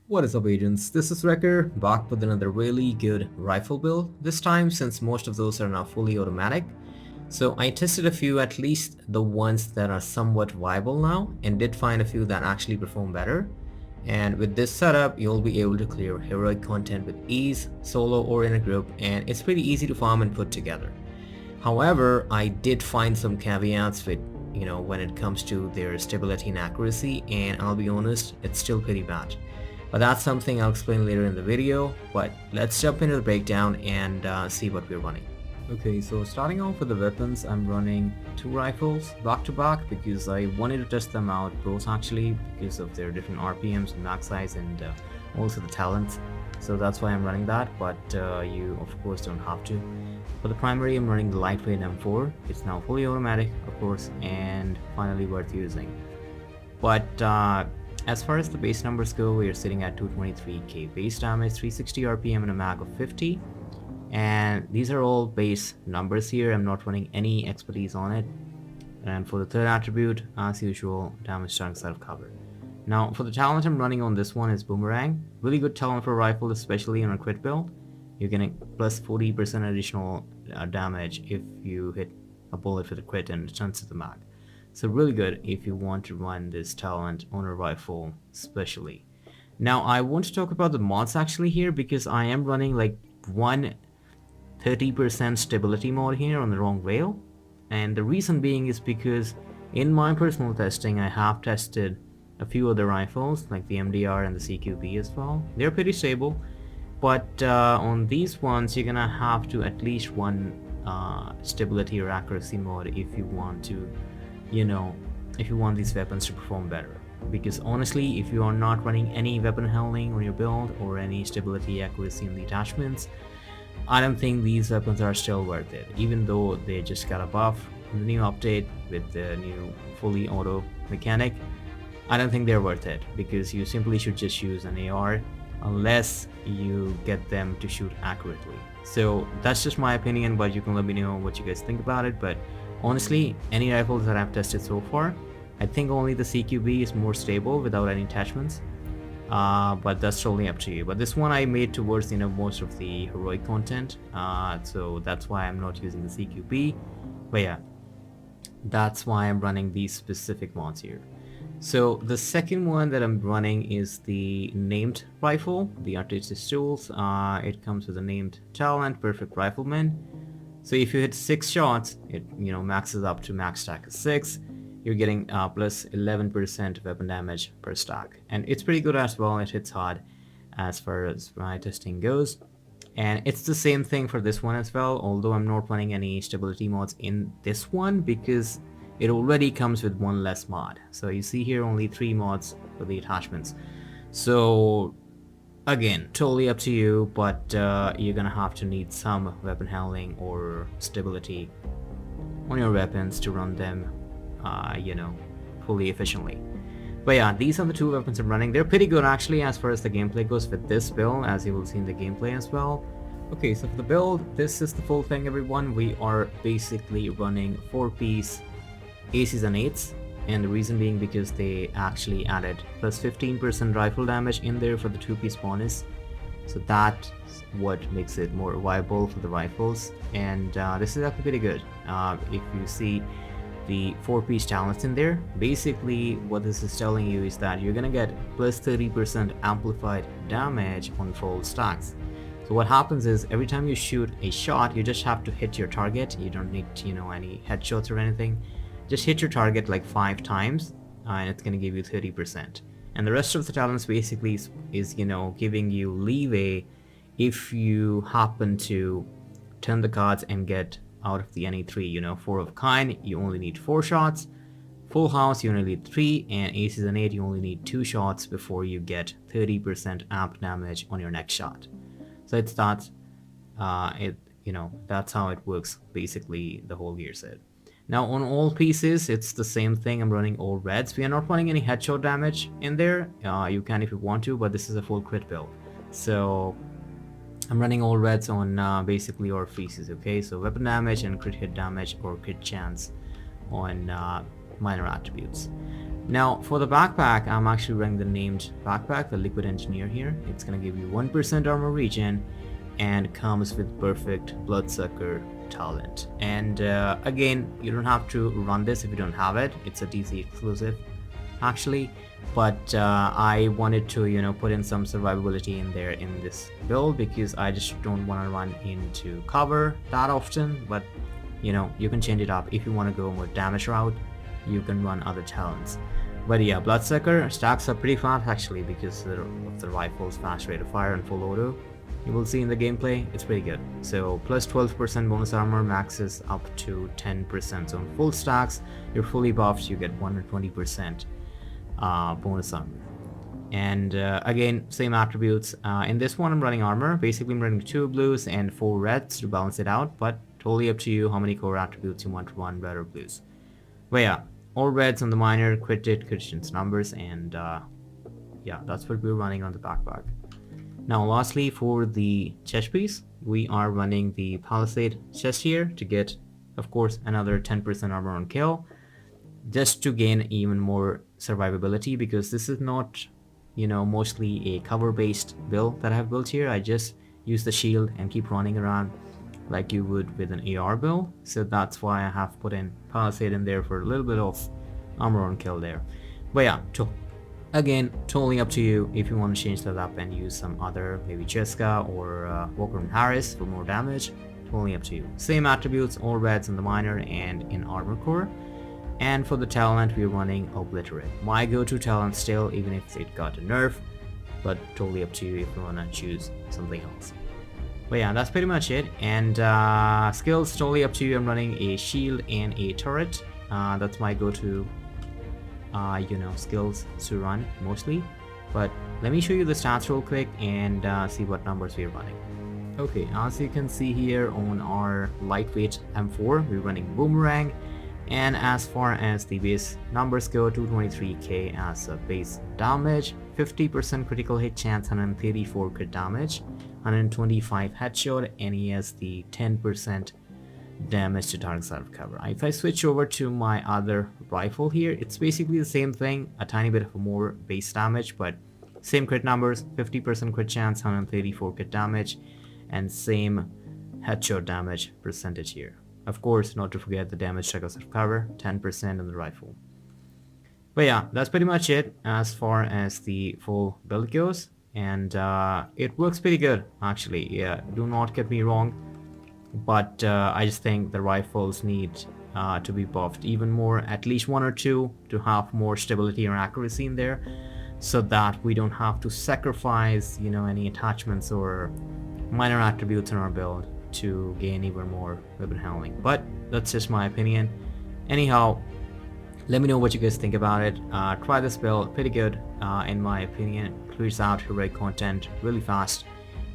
What is up, agents? This is Wrecker, back with another really good rifle build, this time since most of those are now fully automatic. So I tested a few, at least the ones that are somewhat viable now, and did find a few that actually perform better. And with this setup, you'll be able to clear heroic content with ease, solo or in a group, and it's pretty easy to farm and put together. However, I did find some caveats with, when it comes to their stability and accuracy, and I'll be honest, it's still pretty bad. But that's something I'll explain later in the video, but let's jump into the breakdown and see what we're running. Okay, so starting off with the weapons, I'm running two rifles back to back because I wanted to test them out both actually because of their different RPMs and max size and also the talents. So that's why I'm running that, but you of course don't have to. For the primary, I'm running the lightweight M4. It's now fully automatic, of course, and finally worth using. But as far as the base numbers go, we are sitting at 223k base damage, 360 RPM and a mag of 50. And these are all base numbers here. I'm not running any expertise on it. And for the third attribute, as usual, damage chunks self cover. Now for the talent I'm running on this one is Boomerang. Really good talent for a rifle, especially on a crit build. You're getting plus 40% additional damage if you hit a bullet with a crit and it turns to the mag. So really good if you want to run this talent on a rifle especially. Now I want to talk about the mods actually here because I am running like one 30% stability mod here on the wrong rail, and the reason being is because in my personal testing I have tested a few other rifles like the MDR and the CQB as well. They're pretty stable, but on these ones you're gonna have to at least run stability or accuracy mod if you want to, if you want these weapons to perform better. Because honestly, if you are not running any weapon handling on your build or any stability accuracy in the attachments, I don't think these weapons are still worth it, even though they just got a buff in the new update with the new fully auto mechanic. I don't think they're worth it because you simply should just use an AR unless you get them to shoot accurately. So that's just my opinion, but you can let me know what you guys think about it. But honestly, any rifles that I've tested so far, I think only the CQB is more stable without any attachments. But that's totally up to you. But this one I made towards most of the heroic content, so that's why I'm not using the CQB. But yeah, that's why I'm running these specific mods here. So the second one that I'm running is the named rifle, the artistic tools. It comes with a named talent, perfect rifleman. So if you hit 6 shots, it maxes up to max stack of 6. You're getting plus 11% weapon damage per stack, and it's pretty good as well. It hits hard as far as my testing goes, and it's the same thing for this one as well, although I'm not running any stability mods in this one because it already comes with one less mod. So you see here only 3 mods for the attachments. So again, totally up to you, but you're gonna have to need some weapon handling or stability on your weapons to run them fully efficiently. But yeah, these are the two weapons I'm running. They're pretty good actually as far as the gameplay goes with this build, as you will see in the gameplay as well. Okay, so for the build, this is the full thing everyone. We are basically running 4-piece aces and 8s, and the reason being because they actually added plus 15% rifle damage in there for the 2-piece bonus. So that's what makes it more viable for the rifles, and this is actually pretty good. If you see the 4-piece talents in there, basically what this is telling you is that you're gonna get plus 30% amplified damage on full stacks. So what happens is every time you shoot a shot, you just have to hit your target. You don't need any headshots or anything. Just hit your target like 5 times and it's gonna give you 30%. And the rest of the talents basically is giving you leeway if you happen to turn the cards and get out of the any 3, 4 of kind, you only need 4 shots, full house you only need 3, and aces and 8 you only need 2 shots before you get 30% amp damage on your next shot. So it's that, that's how it works basically the whole gear set. Now on all pieces it's the same thing. I'm running all reds. We are not running any headshot damage in there. You can if you want to, but this is a full crit build. So I'm running all reds on basically all pieces, okay? So weapon damage and crit hit damage or crit chance on minor attributes. Now for the backpack, I'm actually running the named backpack, the Liquid Engineer here. It's gonna give you 1% armor regen and comes with perfect Bloodsucker talent. And again, you don't have to run this if you don't have it. It's a DC exclusive actually, but I wanted to, you know, put in some survivability in there in this build because I just don't want to run into cover that often. But you know, you can change it up if you want to go more damage route. You can run other talents. But yeah, Bloodsucker stacks up pretty fast actually because of the rifle's fast rate of fire and full auto. You will see in the gameplay, it's pretty good. So plus 12% bonus armor maxes up to 10%. So on full stacks, you're fully buffed, you get 120% bonus armor. And again, same attributes. In this one I'm running armor. Basically I'm running 2 blues and 4 reds to balance it out, but totally up to you how many core attributes you want to run, red or blues. But yeah, all reds on the minor, crit chance numbers, and yeah, that's what we're running on the backpack. Now lastly, for the chest piece, we are running the Palisade chest here to get, of course, another 10% armor on kill, just to gain even more survivability, because this is not, you know, mostly a cover based build that I have built here. I just use the shield and keep running around like you would with an AR build, so that's why I have put in Palisade in there for a little bit of armor on kill there. But yeah, again, totally up to you if you want to change that up and use some other, maybe Cheska or Walker and Harris for more damage. Totally up to you. Same attributes, all reds in the minor and in armor core. And for the talent, we're running Obliterate. My go-to talent still, even if it got a nerf, but totally up to you if you want to choose something else. But yeah, that's pretty much it. And skills, totally up to you. I'm running a shield and a turret. That's my go-to you know, skills to run mostly. But let me show you the stats real quick and see what numbers we're running. Okay, as you can see here on our lightweight M4, we're running Boomerang, and as far as the base numbers go, 223k as a base damage, 50% critical hit chance, 134 crit damage, 125 headshot, and he has the 10% damage to target side of cover. If I switch over to my other rifle here, it's basically the same thing, a tiny bit of a more base damage, but same crit numbers, 50% crit chance, 134 crit damage, and same headshot damage percentage here. Of course, not to forget the damage to target side of cover, 10% on the rifle. But yeah, that's pretty much it as far as the full build goes, and it works pretty good actually. Yeah, do not get me wrong, but I just think the rifles need to be buffed even more, at least 1 or 2, to have more stability and accuracy in there, so that we don't have to sacrifice, you know, any attachments or minor attributes in our build to gain even more weapon handling. But that's just my opinion. Anyhow, let me know what you guys think about it. Try this build, pretty good in my opinion. Clears out heroic content really fast,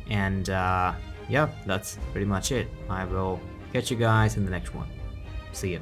and yeah, that's pretty much it. I will catch you guys in the next one. See ya.